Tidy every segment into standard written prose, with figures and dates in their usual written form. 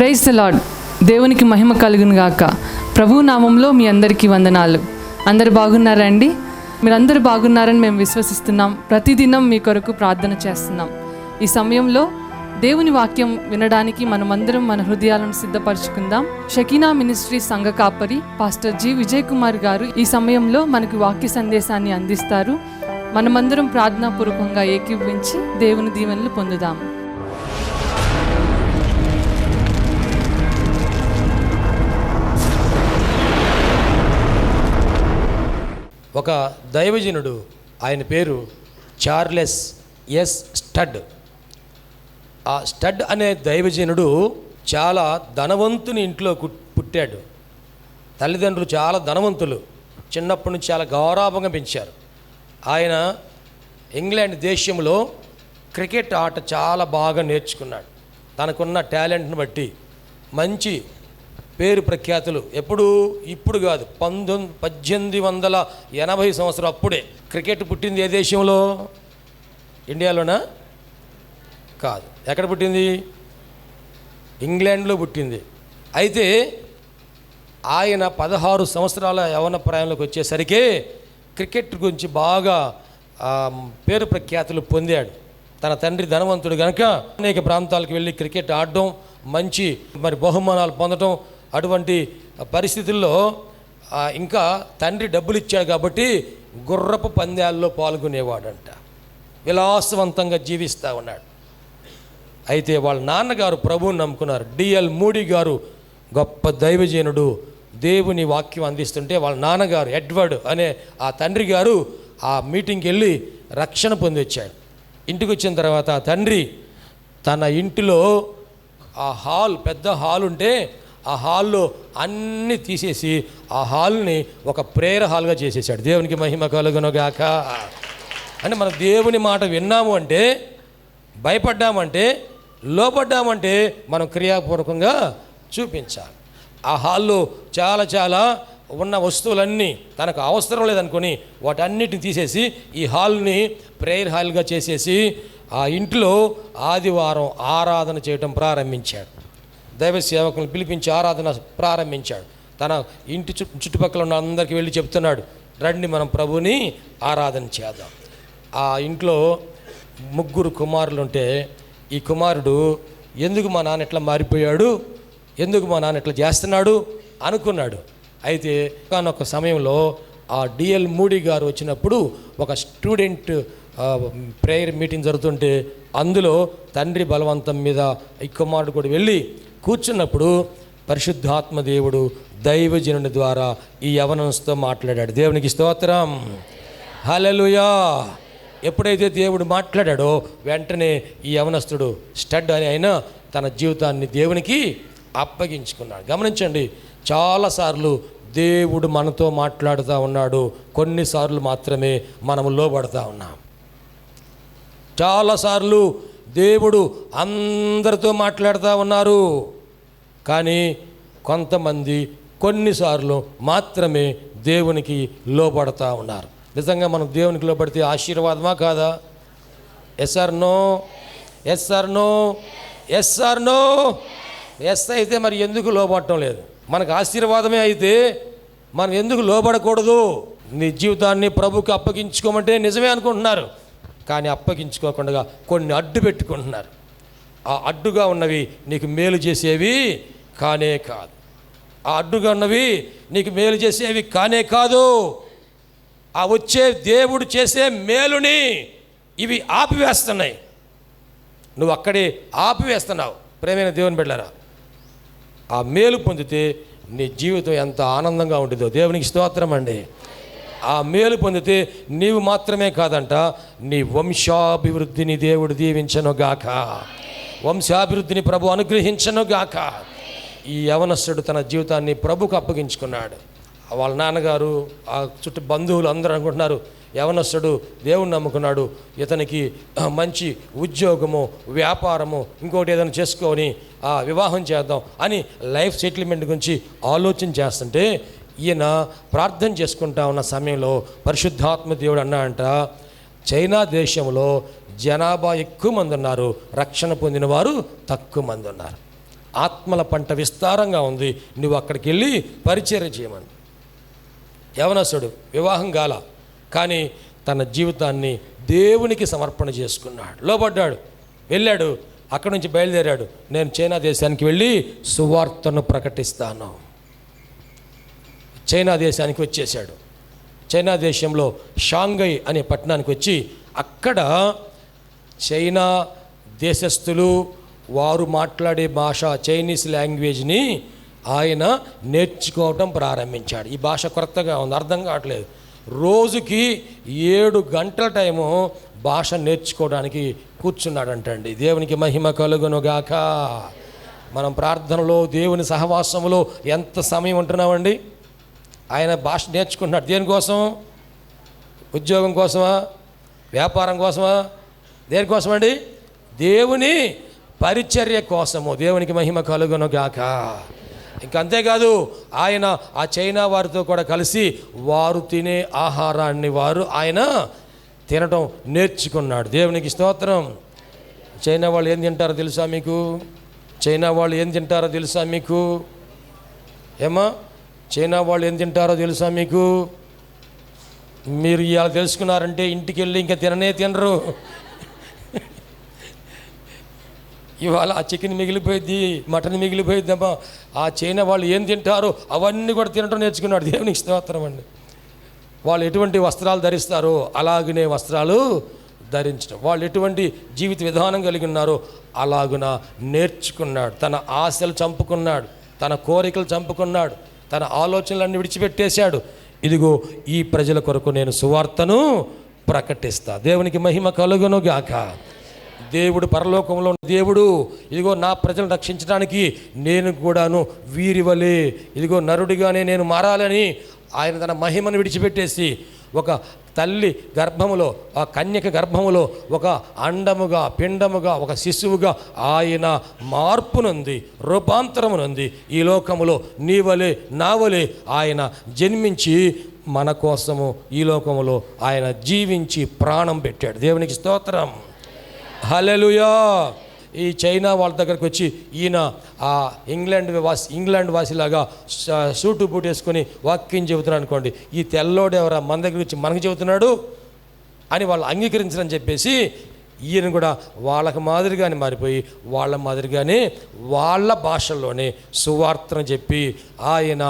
Praise the lord. దేవునికి మహిమ కలుగును గాక. ప్రభు నామంలో మీ అందరికీ వందనాలు. అందరు బాగున్నారండి? మీరందరూ బాగున్నారని మేము విశ్వసిస్తున్నాం. ప్రతిదినం మీ కొరకు ప్రార్థన చేస్తున్నాం. ఈ సమయంలో దేవుని వాక్యం వినడానికి మనమందరం మన హృదయాలను సిద్ధపరచుకుందాం. షకీనా మినిస్ట్రీ సంఘ కాపరి పాస్టర్ జి విజయ్ కుమార్ గారు ఈ సమయంలో మనకు వాక్య సందేశాన్ని అందిస్తారు. మనమందరం ప్రార్థనాపూర్వకంగా ఏకీభవించి దేవుని దీవెనలు పొందుదాము. ఒక దైవజనుడు, ఆయన పేరు చార్లెస్ ఎస్ స్టడ్. ఆ స్టడ్ అనే దైవజనుడు చాలా ధనవంతుని ఇంట్లో పుట్టాడు. తల్లిదండ్రులు చాలా ధనవంతులు. చిన్నప్పటి నుంచి చాలా గౌరవంగా పెంచారు. ఆయన ఇంగ్లాండ్ దేశంలో క్రికెట్ ఆట చాలా బాగా నేర్చుకున్నాడు. తనకున్న టాలెంట్ని బట్టి మంచి పేరు ప్రఖ్యాతులు. ఇప్పుడు కాదు, 1880 సంవత్సరం అప్పుడే. క్రికెట్ పుట్టింది ఏ దేశంలో? ఇండియాలోనా? కాదు. ఎక్కడ పుట్టింది? ఇంగ్లాండ్లో పుట్టింది. అయితే ఆయన 16 సంవత్సరాల యవ్వన ప్రాయంలోకి వచ్చేసరికి క్రికెట్ గురించి బాగా పేరు ప్రఖ్యాతులు పొందాడు. తన తండ్రి ధనవంతుడు కనుక అనేక ప్రాంతాలకు వెళ్ళి క్రికెట్ ఆడడం, మంచి బహుమానాలు పొందడం, అటువంటి పరిస్థితుల్లో ఇంకా తండ్రి డబ్బులు ఇచ్చాడు కాబట్టి గుర్రపు పందాల్లో పాల్గొనేవాడంట. విలాసవంతంగా జీవిస్తూ ఉన్నాడు. అయితే వాళ్ళ నాన్నగారు ప్రభువుని నమ్ముకున్నారు. డిఎల్ మూడీ గారు గొప్ప దైవజనుడు, దేవుని వాక్యం అందిస్తుంటే వాళ్ళ నాన్నగారు ఎడ్వర్డ్ అనే ఆ తండ్రి గారు ఆ మీటింగ్కి వెళ్ళి రక్షణ పొంది వచ్చాడు. ఇంటికి వచ్చిన తర్వాత ఆ తండ్రి తన ఇంటిలో ఆ పెద్ద హాల్ ఉంటే ఆ హాల్లో అన్నీ తీసేసి ఆ హాల్ని ఒక ప్రేయర్ హాల్గా చేసేసాడు. దేవునికి మహిమ కలుగునుగాక. అంటే మనం దేవుని మాట విన్నాము అంటే, భయపడ్డామంటే, లోపడ్డామంటే మనం క్రియాపూర్వకంగా చూపించాలి. ఆ హాల్లో చాలా ఉన్న వస్తువులన్నీ తనకు అవసరం లేదనుకొని వాటన్నిటిని తీసేసి ఈ హాల్ని ప్రేయర్ హాల్గా చేసేసి ఆ ఇంట్లో ఆదివారం ఆరాధన చేయటం ప్రారంభించాడు. దైవ సేవకులను పిలిపించి ఆరాధన ప్రారంభించాడు. తన ఇంటి చుట్టుపక్కల ఉన్న అందరికీ వెళ్ళి చెప్తున్నాడు, రండి మనం ప్రభుని ఆరాధన చేద్దాం. ఆ ఇంట్లో 3 కుమారులు ఉంటే ఈ కుమారుడు ఎందుకు మా నాన్న ఎట్లా మారిపోయాడు, ఎందుకు మా నాన్న ఎట్లా చేస్తున్నాడు అనుకున్నాడు. అయితే ఒక సమయంలో ఆ డిఎల్ మూడీ గారు వచ్చినప్పుడు ఒక స్టూడెంట్ ప్రేయర్ మీటింగ్ జరుగుతుంటే అందులో తండ్రి బలవంతం మీద ఈ కుమారుడు కూడా వెళ్ళి కూర్చున్నప్పుడు పరిశుద్ధాత్మ దేవుడు దైవజనుని ద్వారా ఈ యవనస్తుతో మాట్లాడాడు. దేవునికి స్తోత్రం, హల్లెలూయా. ఎప్పుడైతే దేవుడు మాట్లాడాడో వెంటనే ఈ యవనస్తుడు స్టడ్ అని అయినా తన జీవితాన్ని దేవునికి అప్పగించుకున్నాడు. గమనించండి, చాలాసార్లు దేవుడు మనతో మాట్లాడుతూ ఉన్నాడు, కొన్నిసార్లు మాత్రమే మనము లోబడతా ఉన్నాం. చాలాసార్లు దేవుడు అందరితో మాట్లాడుతూ ఉన్నారు, కానీ కొంతమంది కొన్నిసార్లు మాత్రమే దేవునికి లోబడతా ఉన్నారు. నిజంగా మనం దేవునికి లోబడితే ఆశీర్వాదమా కాదా? Yes or no? Yes or no? Yes or no? Yes అయితే మరి ఎందుకు లోబడటం లేదు? మనకు ఆశీర్వాదమే అయితే మనం ఎందుకు లోబడకూడదు? నీ జీవితాన్ని ప్రభుకి అప్పగించుకోమంటే నిజమే అనుకుంటున్నారు, కానీ అప్పగించుకోకుండా కొన్ని అడ్డు పెట్టుకుంటున్నారు. ఆ అడ్డుగా ఉన్నవి నీకు మేలు చేసేవి కానే కాదు. ఆ అడ్డుగా ఉన్నవి నీకు మేలు చేసేవి కానే కాదు. ఆ వచ్చే దేవుడు చేసే మేలుని ఇవి ఆపివేస్తున్నాయి. నువ్వు అక్కడే ఆపివేస్తున్నావు. ప్రేమైన దేవుని బిడ్డలారా, ఆ మేలు పొందితే నీ జీవితం ఎంత ఆనందంగా ఉంటుందో. దేవునికి స్తోత్రం అండి. ఆ మేలు పొందితే నీవు మాత్రమే కాదంట, నీ వంశాభివృద్ధిని దేవుడు దీవించను గాక, వంశాభివృద్ధిని ప్రభు అనుగ్రహించను గాక. ఈ యవనస్తుడు తన జీవితాన్ని ప్రభుకు అప్పగించుకున్నాడు. వాళ్ళ నాన్నగారు, ఆ చుట్టూ బంధువులు అందరూ అనుకుంటున్నారు, యవనస్తుడు దేవుణ్ణి నమ్ముకున్నాడు, ఇతనికి మంచి ఉద్యోగము, వ్యాపారము, ఇంకోటి ఏదైనా చేసుకొని వివాహం చేద్దాం అని లైఫ్ సెటిల్మెంట్ గురించి ఆలోచన చేస్తుంటే ఈయన ప్రార్థన చేసుకుంటా ఉన్న సమయంలో పరిశుద్ధాత్మ దేవుడు అన్నాడంట, చైనా దేశంలో జనాభా ఎక్కువ మంది ఉన్నారు, రక్షణ పొందిన వారు తక్కువ మంది ఉన్నారు. ఆత్మల పంట విస్తారంగా ఉంది, నువ్వు అక్కడికి వెళ్ళి పరిచర్య చేయమని. యవనస్తుడు, వివాహం గాల, కానీ తన జీవితాన్ని దేవునికి సమర్పణ చేసుకున్నాడు, లోబడ్డాడు, వెళ్ళాడు. అక్కడి నుంచి బయలుదేరాడు, నేను చైనా దేశానికి వెళ్ళి సువార్తను ప్రకటిస్తాను. చైనా దేశానికి వచ్చేసాడు. చైనా దేశంలో షాంఘై అనే పట్టణానికి వచ్చి అక్కడ చైనా దేశస్థులు వారు మాట్లాడే భాష చైనీస్ లాంగ్వేజ్ని ఆయన నేర్చుకోవటం ప్రారంభించాడు. ఈ భాష కొత్తగా ఉంది, అర్థం కావట్లేదు. రోజుకి 7 గంటల టైము భాష నేర్చుకోవడానికి కూర్చున్నాడంటండి. దేవునికి మహిమ కలుగునుగాక. మనం ప్రార్థనలో దేవుని సహవాసంలో ఎంత సమయం ఉంటున్నామండి? ఆయన భాష నేర్చుకుంటున్నాడు. దేనికోసం? ఉద్యోగం కోసమా? వ్యాపారం కోసమా? దేనికోసమండి? దేవుని పరిచర్య కోసము. దేవునికి మహిమ కలుగునుగాక. ఇంకా అంతేకాదు, ఆయన ఆ చైనా వారితో కూడా కలిసి వారు తినే ఆహారాన్ని ఆయన తినటం నేర్చుకున్నాడు. దేవునికి స్తోత్రం. చైనా వాళ్ళు ఏం తింటారో తెలుసా మీకు? చైనా వాళ్ళు ఏం తింటారో తెలుసా మీకు? ఏమా, చైనా వాళ్ళు ఏం తింటారో తెలుసా మీకు? మీరు ఇవాళ తెలుసుకున్నారంటే ఇంటికి వెళ్ళి ఇంకా తినరు. ఇవాళ ఆ చికెన్ మిగిలిపోయింది, మటన్ మిగిలిపోయిద్దమ్మా. ఆ చైనా వాళ్ళు ఏం తింటారో అవన్నీ కూడా తినటం నేర్చుకున్నాడు. దేవునికి స్తోత్రం అండి. వాళ్ళు ఎటువంటి వస్త్రాలు ధరిస్తారో అలాగనే వస్త్రాలు ధరించడం, వాళ్ళు ఎటువంటి జీవిత విధానం కలిగి ఉన్నారో అలాగున నేర్చుకున్నాడు. తన ఆశలు చంపుకున్నాడు, తన కోరికలు చంపుకున్నాడు, తన ఆలోచనలన్నీ విడిచిపెట్టేశాడు. ఇదిగో ఈ ప్రజల కొరకు నేను సువార్తను ప్రకటిస్తా. దేవునికి మహిమ కలుగును గాక. దేవుడు పరలోకంలో దేవుడు, ఇదిగో నా ప్రజలను రక్షించడానికి నేను కూడాను వీరి వలె ఇదిగో నరుడిగానే నేను మారాలని ఆయన తన మహిమను విడిచిపెట్టేసి ఒక తల్లి గర్భములో, ఆ కన్యక గర్భములో ఒక అండముగా, పిండముగా, ఒక శిశువుగా ఆయన మార్పునుంది, రూపాంతరమునుంది. ఈ లోకములో నీ వలె నా వలె ఆయన జన్మించి మన కోసము ఈ లోకములో ఆయన జీవించి ప్రాణం పెట్టాడు. దేవునికి స్తోత్రం. హల్లెలూయా. ఈ చైనా వాళ్ళ దగ్గరకు వచ్చి ఈయన ఆ ఇంగ్లాండ్ వాసిలాగా సూటు బూట్ వేసుకొని వాక్యం చెబుతున్నాడు అనుకోండి, ఈ తెల్లోడు ఎవరా మన దగ్గర వచ్చి మనకు చెబుతున్నాడు అని వాళ్ళు అంగీకరించరని చెప్పేసి ఈయన కూడా వాళ్ళకి మాదిరిగానే మారిపోయి వాళ్ళ మాదిరిగానే వాళ్ళ భాషల్లోనే సువార్తను చెప్పి ఆయన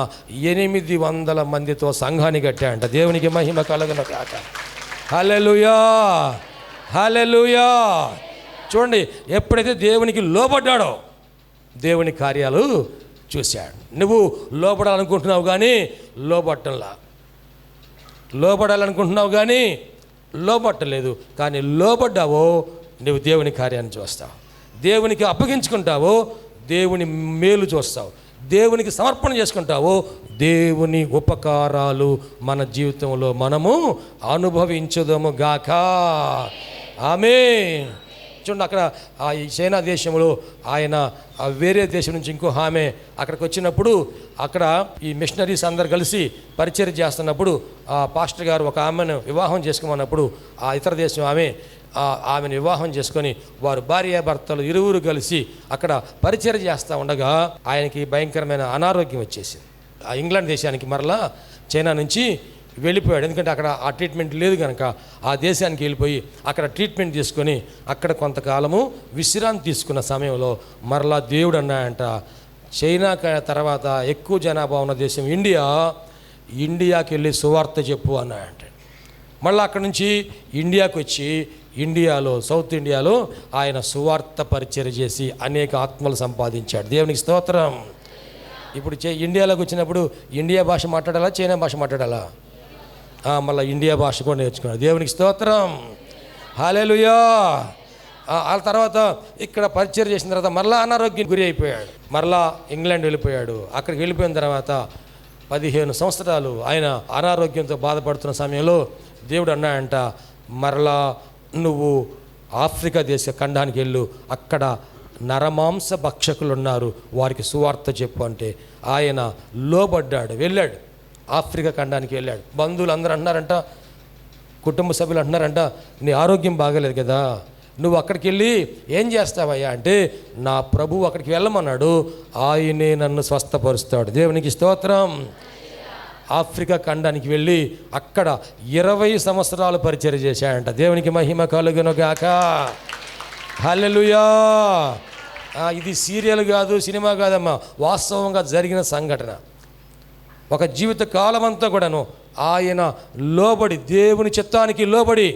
800 మందితో సంఘాన్ని కట్టాడంట. దేవునికి మహిమ కలుగును గాక. హల్లెలూయా, హల్లెలూయా. చూడండి, ఎప్పుడైతే దేవునికి లోబడ్డాడో దేవుని కార్యాలు చూశాడు. నువ్వు లోబడాలనుకుంటున్నావు కానీ లోబడాలనుకుంటున్నావు కానీ లోబట్టలేదు. కానీ లోబడ్డావో నువ్వు దేవుని కార్యాన్ని చూస్తావు, దేవునికి అప్పగించుకుంటావో దేవుని మేలు చూస్తావు, దేవునికి సమర్పణ చేసుకుంటావో దేవుని ఉపకారాలు మన జీవితంలో మనము అనుభవించుదము గాక. ఆమేన్. చూడండి, అక్కడ ఈ చైనా దేశంలో ఆయన వేరే దేశం నుంచి ఇంకో ఆమె అక్కడికి వచ్చినప్పుడు అక్కడ ఈ మిషనరీస్ అందరు కలిసి పరిచర్య చేస్తున్నప్పుడు ఆ పాస్టర్ గారు ఒక ఆమెను వివాహం చేసుకోమన్నప్పుడు ఆ ఇతర దేశం ఆమెను వివాహం చేసుకొని వారు భార్యాభర్తలు ఇరువురు కలిసి అక్కడ పరిచర్య చేస్తూ ఉండగా ఆయనకి భయంకరమైన అనారోగ్యం వచ్చేసింది. ఆ ఇంగ్లాండ్ దేశానికి మరలా చైనా నుంచి వెళ్ళిపోయాడు. ఎందుకంటే అక్కడ ఆ ట్రీట్మెంట్ లేదు కనుక ఆ దేశానికి వెళ్ళిపోయి అక్కడ ట్రీట్మెంట్ తీసుకొని అక్కడ కొంతకాలము విశ్రాంతి తీసుకున్న సమయంలో మరలా దేవుడు అన్నాయంట, చైనా తర్వాత ఎక్కువ జనాభా ఉన్న దేశం ఇండియాకి వెళ్ళి సువార్త చెప్పు అన్నాయంట. మళ్ళీ అక్కడ నుంచి ఇండియాకి వచ్చి సౌత్ ఇండియాలో ఆయన సువార్త పరిచర్య చేసి అనేక ఆత్మలు సంపాదించాడు. దేవునికి స్తోత్రం. ఇప్పుడు ఇండియాలోకి వచ్చినప్పుడు ఇండియా భాష మాట్లాడాలా, చైనా భాష మాట్లాడాలా? మళ్ళీ ఇండియా భాష కూడా నేర్చుకున్నాడు. దేవునికి స్తోత్రం. హల్లెలూయా. ఆ తర్వాత ఇక్కడ పరిచయం చేసిన తర్వాత మరలా అనారోగ్యం గురి అయిపోయాడు. మరలా ఇంగ్లాండ్ వెళ్ళిపోయాడు. అక్కడికి వెళ్ళిపోయిన తర్వాత 15 సంవత్సరాలు ఆయన అనారోగ్యంతో బాధపడుతున్న సమయంలో దేవుడు అన్నాడంట, మరలా నువ్వు ఆఫ్రికా దేశ ఖండానికి వెళ్ళు, అక్కడ నరమాంస భక్షకులు ఉన్నారు, వారికి సువార్త చెప్పు అంటే ఆయన లోబడ్డాడు, వెళ్ళాడు. ఆఫ్రికా ఖండానికి వెళ్ళాడు. బంధువులు అందరూ అంటున్నారంట, కుటుంబ సభ్యులు అంటున్నారంట, నీ ఆరోగ్యం బాగలేదు కదా, నువ్వు అక్కడికి వెళ్ళి ఏం చేస్తావయ్యా అంటే, నా ప్రభువు అక్కడికి వెళ్ళమన్నాడు, ఆయనే నన్ను స్వస్థపరుస్తాడు. దేవునికి స్తోత్రం. ఆఫ్రికా ఖండానికి వెళ్ళి అక్కడ 20 సంవత్సరాలు పరిచర్య చేశాడంట. దేవునికి మహిమ కలుగును గాక. హల్లెలూయా. ఇది సీరియల్ కాదు, సినిమా కాదమ్మా, వాస్తవంగా జరిగిన సంఘటన. ఒక జీవిత కాలం అంతా కూడాను ఆయన లోబడి, దేవుని చిత్తానికి లోబడి,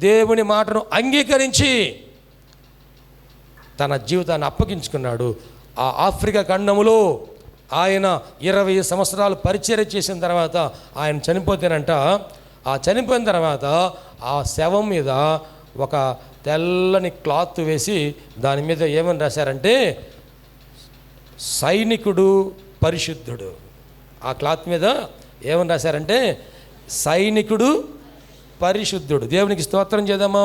దేవుని మాటను అంగీకరించి తన జీవితాన్ని అప్పగించుకున్నాడు. ఆ ఆఫ్రికా ఖండములో ఆయన 20 సంవత్సరాలు పరిచర్య చేసిన తర్వాత ఆయన చనిపోతేనంట, ఆ చనిపోయిన తర్వాత ఆ శవం మీద ఒక తెల్లని క్లాత్ వేసి దాని మీద ఏమని రాశారంటే, సైనికుడు పరిశుద్ధుడు. ఆ క్లాత్ మీద ఏమని రాశారంటే, సైనికుడు పరిశుద్ధుడు. దేవునికి స్తోత్రం చేద్దామా.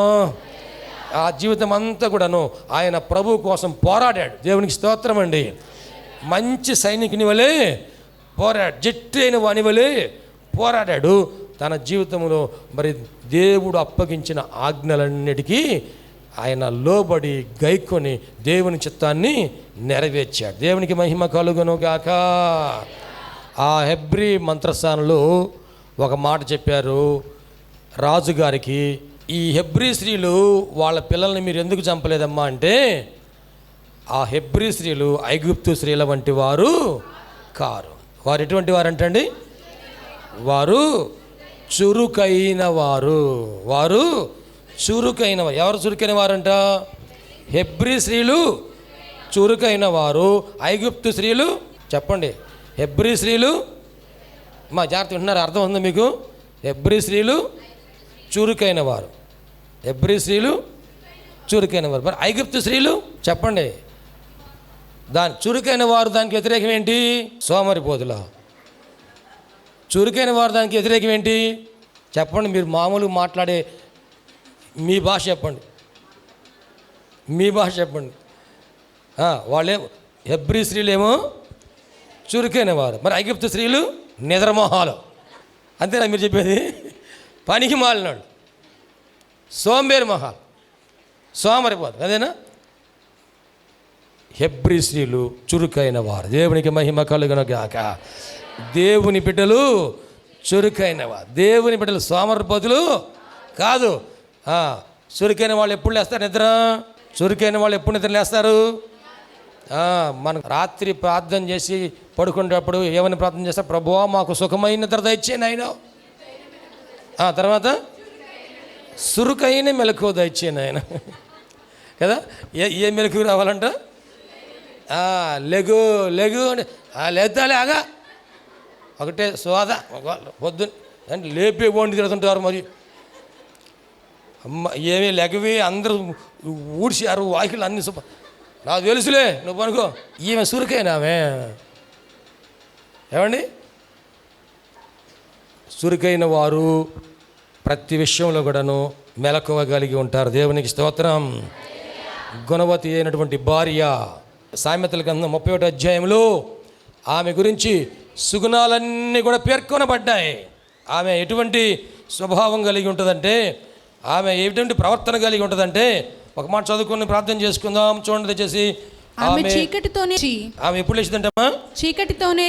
ఆ జీవితం అంతా కూడాను ఆయన ప్రభు కోసం పోరాడాడు. దేవునికి స్తోత్రం అండి. మంచి సైనికుని వలె పోరాడు, జట్టు అయిన వాని వలె పోరాడాడు. తన జీవితంలో మరి దేవుడు అప్పగించిన ఆజ్ఞలన్నిటికీ ఆయన లోబడి గైకొని దేవుని చిత్తాన్ని నెరవేర్చాడు. దేవునికి మహిమ కలుగును గాక. ఆ హెబ్రీ మంత్రస్థానంలో ఒక మాట చెప్పారు రాజుగారికి, ఈ హెబ్రీ స్త్రీలు వాళ్ళ పిల్లల్ని మీరు ఎందుకు చంపలేదమ్మా అంటే, ఆ హెబ్రీ స్త్రీలు ఐగుప్తు స్త్రీల వంటి వారు కారు. వారు ఎటువంటి వారు అంటండి? వారు చురుకైన వారు. వారు చురుకైన వారు. ఎవరు చురుకైన వారంట? హెబ్రీ స్త్రీలు చురుకైన వారు, ఐగుప్తు స్త్రీలు చెప్పండి. హెబ్రీ స్త్రీలు, మా జాగ్రత్త వింటున్నారు, అర్థం ఉందా మీకు? హెబ్రీ స్త్రీలు చురుకైన వారు, హెబ్రీ స్త్రీలు చురుకైన వారు. మరి ఐగుప్తు స్త్రీలు చెప్పండి. దాని చురుకైన వారు దానికి వ్యతిరేకం ఏంటి? సోమరిపోతుల. చురుకైన వారు దానికి వ్యతిరేకం ఏంటి చెప్పండి. మీరు మామూలుగా మాట్లాడే మీ భాష చెప్పండి, మీ భాష చెప్పండి. వాళ్ళే హెబ్రీ స్త్రీలు ఏమో చురుకైన వారు, మరి ఐగుప్తు స్త్రీలు నిద్రమోహాలు. అంతేనా మీరు చెప్పేది? పనికి మాలినాడు, సోంబేరి మొహాలు, సోమరిపోదు, అదేనా? హెబ్రీ స్త్రీలు చురుకైన వారు. దేవునికి మహిమ కలుగును గాక. దేవుని బిడ్డలు చురుకైన వారు. దేవుని బిడ్డలు సోమరిపోతులు కాదు. చురుకైన వాళ్ళు ఎప్పుడు లేస్తారు నిద్ర? చురుకైన వాళ్ళు ఎప్పుడు నిద్ర లేస్తారు? మనం రాత్రి ప్రార్థన చేసి పడుకునేటప్పుడు ఏమని ప్రార్థన చేస్తారు? ప్రభువా మాకు సుఖమైన నిద్ర దయచేయండి ఆయన. తర్వాత చురుకైన మెలకువ దయచేయండి ఆయన కదా. ఏ మెలకువ రావాలంట? లెగు లెగు లేతాలే ఆగా ఒకటే సోద పొద్దున్న అంటే లేపి వండి తిరుగుతుంటారు. మరి అమ్మ ఏమీ లెగవి అందరూ ఊడ్చారు, వాకిలు అన్ని నాకు తెలుసులే నువ్వు అనుకో. ఈమె చురుకైనా ఆమె ఏమండి? చురుకైన వారు ప్రతి విషయంలో కూడాను మెలకువ కలిగి ఉంటారు. దేవునికి స్తోత్రం. గుణవతి అయినటువంటి భార్య, సామెతల గ్రంథం 31వ అధ్యాయంలో ఆమె గురించి సుగుణాలన్నీ కూడా పేర్కొనబడ్డాయి. ఆమె ఎటువంటి స్వభావం కలిగి ఉంటుందంటే, ఆమె ఎటువంటి ప్రవర్తన కలిగి ఉంటుందంటే, ఒక మాట చదువుకొని ప్రార్థన చేసుకుందాం. చూడండి దయచేసి. ఆమె చీకటితోనే ఆమె ఎప్పుడు లేచిందంటమ్మా? చీకటితోనే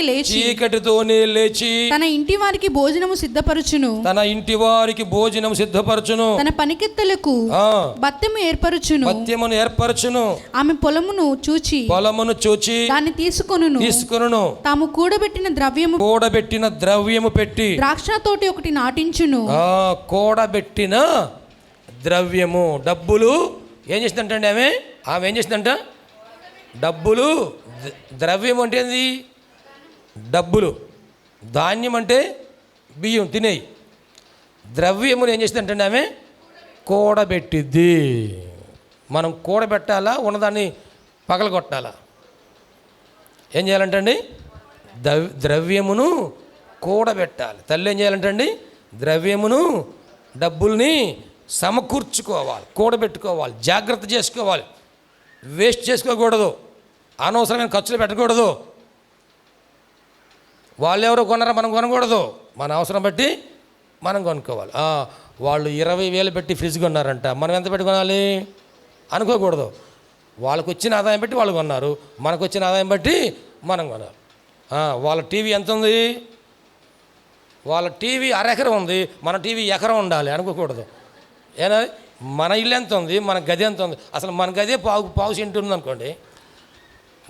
లేచి తన ఇంటి వారికి భోజనము సిద్ధపరచును. తన ఇంటి వారికి భోజనం సిద్ధపరచును. తన పనికెత్తలకు బత్తెము ఏర్పరచును. ఆమె పొలమును చూచి దాన్ని తీసుకొనును. తాము కూడబెట్టిన ద్రవ్యము పెట్టి ద్రాక్ష తోటి ఒకటి నాటించును. కూడబెట్టిన ద్రవ్యము, డబ్బులు ఏం చేసిందంటే ఆమె ఏం చేసిందంట? డబ్బులు, ద్రవ్యం అంటే ఏంది? డబ్బులు. ధాన్యం అంటే బియ్యం తినేయి. ద్రవ్యమును ఏం చేసిందంటే ఆమె కూడబెట్టిద్ది. మనం కూడబెట్టాలా, ఉన్నదాన్ని పగలగొట్టాలా? ఏం చేయాలంటండి? ద్రవ్యమును కూడబెట్టాలి. తల్లి ఏం చేయాలంటండి? ద్రవ్యమును, డబ్బుల్ని సమకూర్చుకోవాలి, కూడబెట్టుకోవాలి, జాగ్రత్త చేసుకోవాలి, వేస్ట్ చేసుకోకూడదు, అనవసరమైన ఖర్చులు పెట్టకూడదు. వాళ్ళు ఎవరో కొన్నారా మనం కొనకూడదు, మన అవసరం బట్టి మనం కొనుక్కోవాలి. వాళ్ళు 20,000 పెట్టి ఫ్రిడ్జ్ కొన్నారంట, మనం ఎంత పెట్టి కొనాలి? అనుకోకూడదు. వాళ్ళకు వచ్చిన ఆదాయం బట్టి వాళ్ళు కొన్నారు, మనకు వచ్చిన ఆదాయం బట్టి మనం కొనాలి. వాళ్ళ టీవీ ఎంత ఉంది? వాళ్ళ టీవీ అరెకరం ఉంది, మన టీవీ ఎకరం ఉండాలి అనుకోకూడదు. ఏనా మన ఇల్లు ఎంత ఉంది, మన గది ఎంత ఉంది? అసలు మన గదే పావు సెంటు ఉంది అనుకోండి,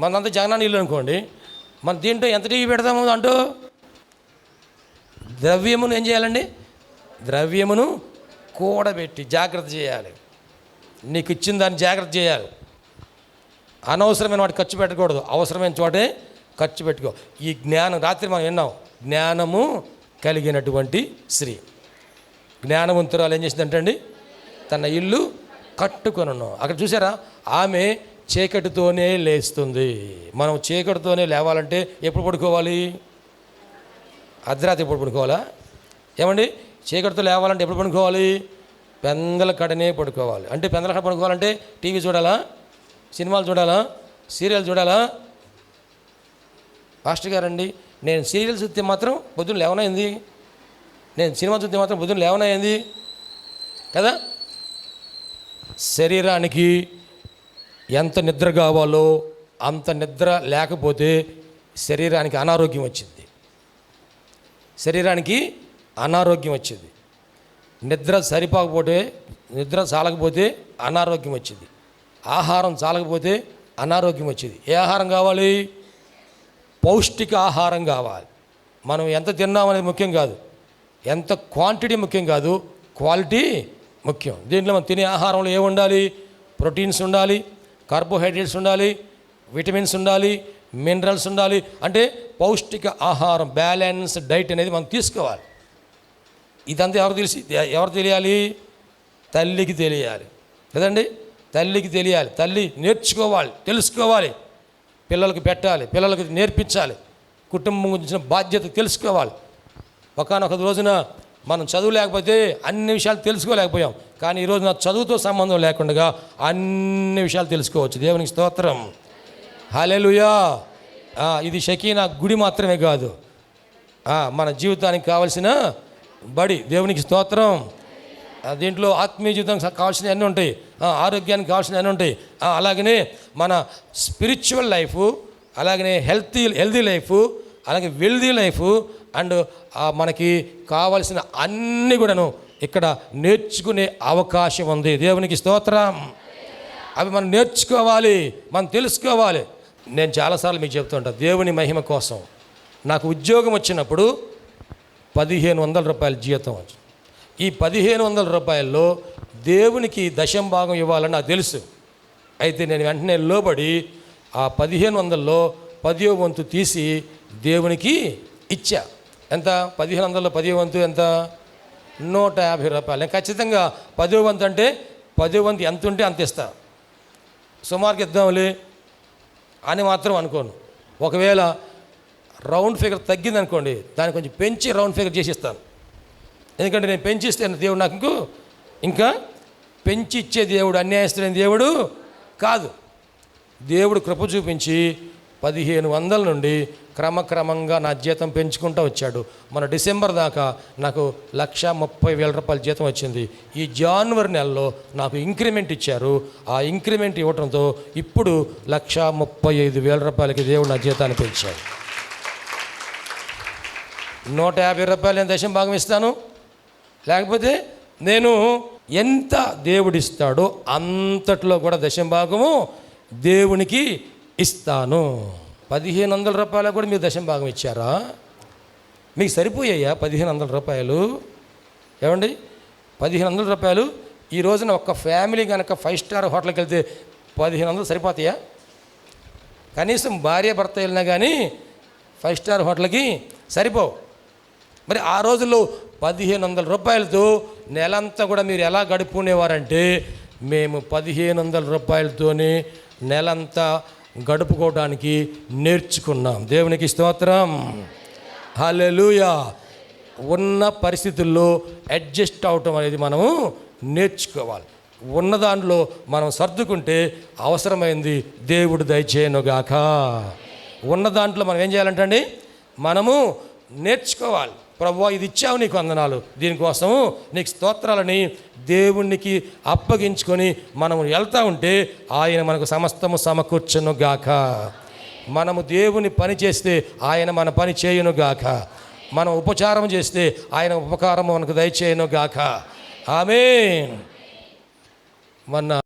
మనంతా జగనాన్ని ఇల్లు అనుకోండి, మన దీంట్లో ఎంత టీవీ పెడతాము అంటూ. ద్రవ్యమును ఏం చేయాలండి? ద్రవ్యమును కూడబెట్టి జాగ్రత్త చేయాలి. నీకు ఇచ్చిన దాన్ని జాగ్రత్త చేయాలి. అనవసరమైన వాటి ఖర్చు పెట్టకూడదు, అవసరమైన చోటే ఖర్చు పెట్టుకో. ఈ జ్ఞానం రాత్రి మనం విన్నాం, జ్ఞానము కలిగినటువంటి స్త్రీ, జ్ఞానవంతురాలు ఏం చేసిందంటే అండి, తన ఇల్లు కట్టుకొనును. అక్కడ చూసారా, ఆమె చీకటితోనే లేస్తుంది. మనం చీకటితోనే లేవాలంటే ఎప్పుడు పడుకోవాలి? అర్ధరాత్రి ఎప్పుడు పడుకోవాలా? ఏమండి, చీకటితో లేవాలంటే ఎప్పుడు పడుకోవాలి? పెందల కడనే పడుకోవాలి. అంటే పెందల కడ పడుకోవాలంటే టీవీ చూడాలా, సినిమాలు చూడాలా, సీరియల్ చూడాలా? మాస్టర్ గారండి, నేను సీరియల్ చూస్తే మాత్రం పొద్దున్న లేవనైంది, నేను సినిమా చూస్తే మాత్రం పొద్దున్న లేవనైంది కదా. శరీరానికి ఎంత నిద్ర కావాలో అంత నిద్ర లేకపోతే శరీరానికి అనారోగ్యం వచ్చింది. శరీరానికి అనారోగ్యం వచ్చింది. నిద్ర సరిపోకపోతే, నిద్ర చాలకపోతే అనారోగ్యం వచ్చింది. ఆహారం చాలకపోతే అనారోగ్యం వచ్చింది. ఏ ఆహారం కావాలి? పౌష్టిక ఆహారం కావాలి. మనం ఎంత తిన్నామనేది ముఖ్యం కాదు, ఎంత క్వాంటిటీ ముఖ్యం కాదు, క్వాలిటీ ముఖ్యం. దీంట్లో మనం తినే ఆహారంలో ఏమి ఉండాలి? ప్రోటీన్స్ ఉండాలి, కార్బోహైడ్రేట్స్ ఉండాలి, విటమిన్స్ ఉండాలి, మినరల్స్ ఉండాలి. అంటే పౌష్టిక ఆహారం, బ్యాలెన్స్ డైట్ అనేది మనం తీసుకోవాలి. ఇదంతా ఎవరు తెలియాలి? తల్లికి తెలియాలి కదండి. తల్లికి తెలియాలి, తల్లి నేర్చుకోవాలి, తెలుసుకోవాలి, పిల్లలకు పెట్టాలి, పిల్లలకు నేర్పించాలి, కుటుంబం గురించిన బాధ్యత తెలుసుకోవాలి. ఒకానొక రోజున మనం చదువు లేకపోతే అన్ని విషయాలు తెలుసుకోలేకపోయాం, కానీ ఈరోజు నా చదువుతో సంబంధం లేకుండా అన్ని విషయాలు తెలుసుకోవచ్చు. దేవునికి స్తోత్రం, హల్లెలూయా. ఇది షకీనా గుడి మాత్రమే కాదు, మన జీవితానికి కావలసిన బడి. దేవునికి స్తోత్రం. దీంట్లో ఆత్మీయ జీవితానికి కావాల్సినవి అన్నీ ఉంటాయి, ఆరోగ్యానికి కావాల్సినవి అన్నీ ఉంటాయి. అలాగనే మన స్పిరిచువల్ లైఫ్, అలాగనే హెల్తీ లైఫ్, అలాగే వెల్దీ లైఫ్, అండ్ మనకి కావలసిన అన్నీ కూడాను ఇక్కడ నేర్చుకునే అవకాశం ఉంది. దేవునికి స్తోత్రం. అవి మనం నేర్చుకోవాలి, మనం తెలుసుకోవాలి. నేను చాలాసార్లు మీకు చెప్తుంటా, దేవుని మహిమ కోసం నాకు ఉద్యోగం వచ్చినప్పుడు 1500 రూపాయల జీతం వచ్చింది. ఈ 1500 రూపాయల్లో దేవునికి దశంభాగం ఇవ్వాలని నాకు తెలుసు. అయితే నేను వెంటనే లోబడి ఆ 1500లో 10వ వంతు తీసి దేవునికి ఇచ్చా. ఎంత? 1500లో 10వ వంతు ఎంత? 150 రూపాయలు. నేను ఖచ్చితంగా 10వ వంతు అంటే 10వ వంతు ఎంత ఉంటే అంత ఇస్తా. సుమారుకి ఇద్దాంలే అని మాత్రం అనుకోను. ఒకవేళ రౌండ్ ఫిగర్ తగ్గింది అనుకోండి, దాన్ని కొంచెం పెంచి రౌండ్ ఫిగర్ చేసి ఇస్తాను. ఎందుకంటే నేను పెంచిస్తే దేవుడు నాకు ఇంకా పెంచి ఇచ్చే దేవుడు, అన్యాయస్తుడైన దేవుడు కాదు. దేవుడు కృప చూపించి 1500 నుండి క్రమక్రమంగా నా జీతం పెంచుకుంటూ వచ్చాడు. మన డిసెంబర్ దాకా నాకు 1,30,000 రూపాయల జీతం వచ్చింది. ఈ జనవరి నెలలో నాకు ఇంక్రిమెంట్ ఇచ్చారు. ఆ ఇంక్రిమెంట్ ఇవ్వడంతో ఇప్పుడు 1,35,000 రూపాయలకి దేవుడు నా జీతాన్ని పెంచాడు. 150 రూపాయలు నేను దశం భాగం ఇస్తాను. లేకపోతే నేను ఎంత దేవుడిస్తాడో అంతట్లో కూడా దశం భాగము దేవునికి ఇస్తాను. 1,500 రూపాయలకు కూడా మీరు దశం భాగం ఇచ్చారా? మీకు సరిపోయాయా 1,500 రూపాయలు? ఏమండి, 1,500 రూపాయలు ఈ రోజున ఒక్క ఫ్యామిలీ కనుక 5 స్టార్ హోటల్కి వెళ్తే 1,500 సరిపోతాయా? కనీసం భార్య భర్త వెళ్ళినా కానీ 5 స్టార్ హోటల్కి సరిపోవు. మరి ఆ రోజుల్లో 1,500 రూపాయలతో నెలంతా కూడా మీరు ఎలా గడుపుకునేవారంటే, మేము 1,500 రూపాయలతోనే నెలంతా గడుపుకోవడానికి నేర్చుకున్నాం. దేవునికి స్తోత్రం, హల్లెలూయా. ఉన్న పరిస్థితుల్లో అడ్జస్ట్ అవటం అనేది మనము నేర్చుకోవాలి. ఉన్న దాంట్లో మనం సర్దుకుంటే అవసరమైంది దేవుడు దయచేయనుగాక. ఉన్న దాంట్లో మనం ఏం చేయాలంటే అండి, మనము నేర్చుకోవాలి. ప్రభువా ఇది ఇచ్చావు నీకు వందనాలు, దీనికోసం నీకు స్తోత్రాలని దేవునికి అప్పగించుకొని మనం వెళ్తూ ఉంటే ఆయన మనకు సమస్తము సమకూర్చును గాక. మనము దేవుని పని చేస్తే ఆయన మన పని చేయును గాక. మనం ఉపచారం చేస్తే ఆయన ఉపకారం మనకు దయచేయును గాక. ఆమేన్. మొన్న